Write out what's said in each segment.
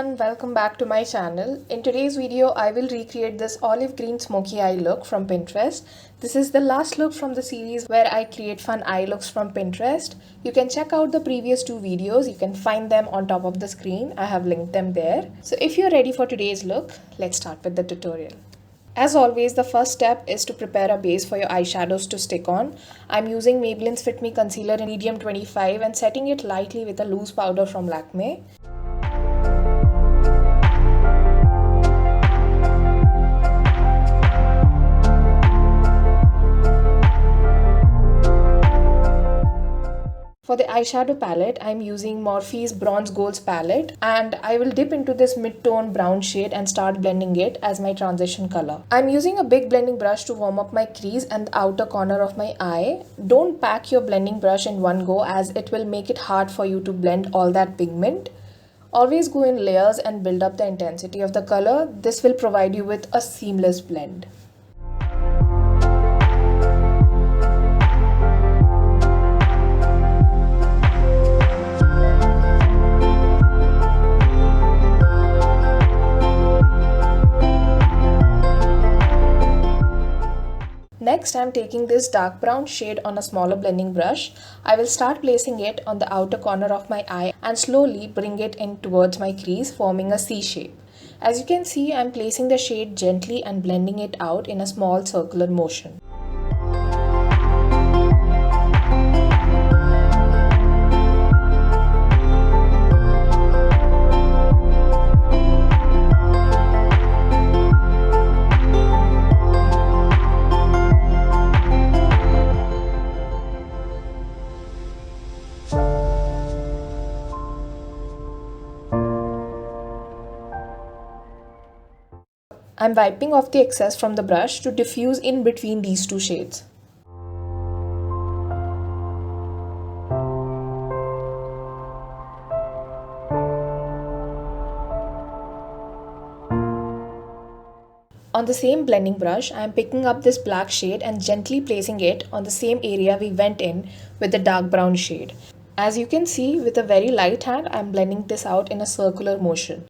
everyone, welcome back to my channel. In today's video, I will recreate this olive green smoky eye look from Pinterest. This is the last look from the series where I create fun eye looks from Pinterest. You can check out the previous two videos. You can find them on top of the screen. I have linked them there. So if you're ready for today's look, let's start with the tutorial. As always, the first step is to prepare a base for your eyeshadows to stick on. I'm using Maybelline's Fit Me Concealer in medium 25 and setting it lightly with a loose powder from Lakme. For the eyeshadow palette, I'm using Morphe's Bronze Golds palette and I will dip into this mid-tone brown shade and start blending it as my transition color. I'm using a big blending brush to warm up my crease and the outer corner of my eye. Don't pack your blending brush in one go as it will make it hard for you to blend all that pigment. Always go in layers and build up the intensity of the color. This will provide you with a seamless blend. Next, I am taking this dark brown shade on a smaller blending brush. I will start placing it on the outer corner of my eye and slowly bring it in towards my crease, forming a C shape. As you can see, I am placing the shade gently and blending it out in a small circular motion. I'm wiping off the excess from the brush to diffuse in between these two shades. On the same blending brush, I am picking up this black shade and gently placing it on the same area we went in with the dark brown shade. As you can see, with a very light hand, I am blending this out in a circular motion.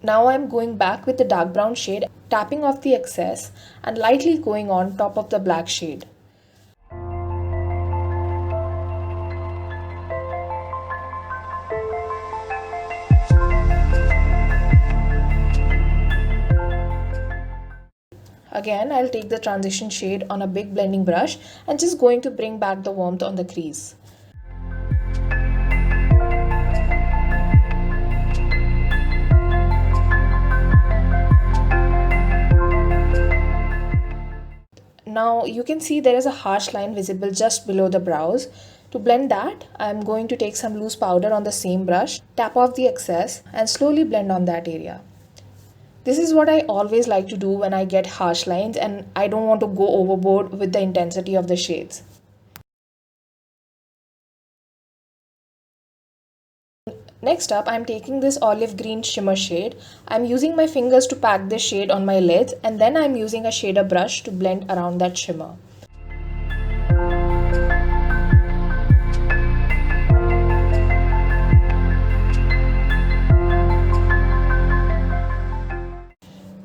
Now I am going back with the dark brown shade, tapping off the excess and lightly going on top of the black shade. Again, I'll take the transition shade on a big blending brush and just going to bring back the warmth on the crease. Now you can see there is a harsh line visible just below the brows. To blend that, I am going to take some loose powder on the same brush, tap off the excess and slowly blend on that area. This is what I always like to do when I get harsh lines and I don't want to go overboard with the intensity of the shades. Next up, I am taking this olive green shimmer shade. I am using my fingers to pack this shade on my lids and then I am using a shader brush to blend around that shimmer.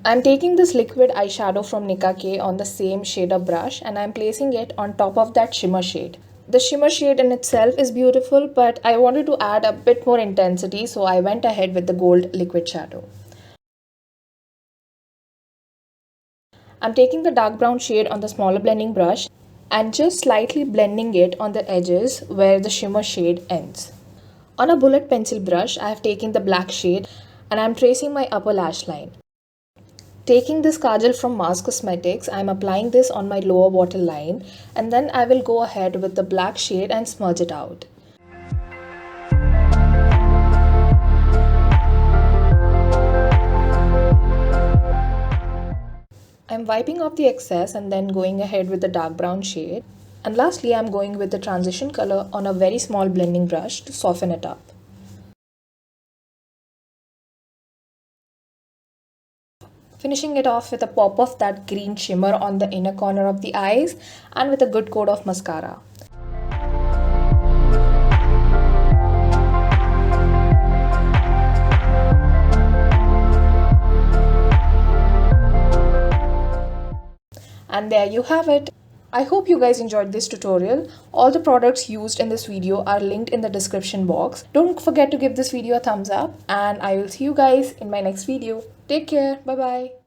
I'm taking this liquid eyeshadow from Nicka on the same shader brush and I'm placing it on top of that shimmer shade. The shimmer shade in itself is beautiful, but I wanted to add a bit more intensity, so I went ahead with the gold liquid shadow. I'm taking the dark brown shade on the smaller blending brush and just slightly blending it on the edges where the shimmer shade ends. On a bullet pencil brush, I have taken the black shade and I'm tracing my upper lash line. Taking this Kajal from Mars Cosmetics, I am applying this on my lower waterline and then I will go ahead with the black shade and smudge it out. I'm wiping off the excess and then going ahead with the dark brown shade. And lastly, I'm going with the transition color on a very small blending brush to soften it up. Finishing it off with a pop of that green shimmer on the inner corner of the eyes and with a good coat of mascara. And there you have it. I hope you guys enjoyed this tutorial. All the products used in this video are linked in the description box. Don't forget to give this video a thumbs up and I will see you guys in my next video. Take care. Bye bye.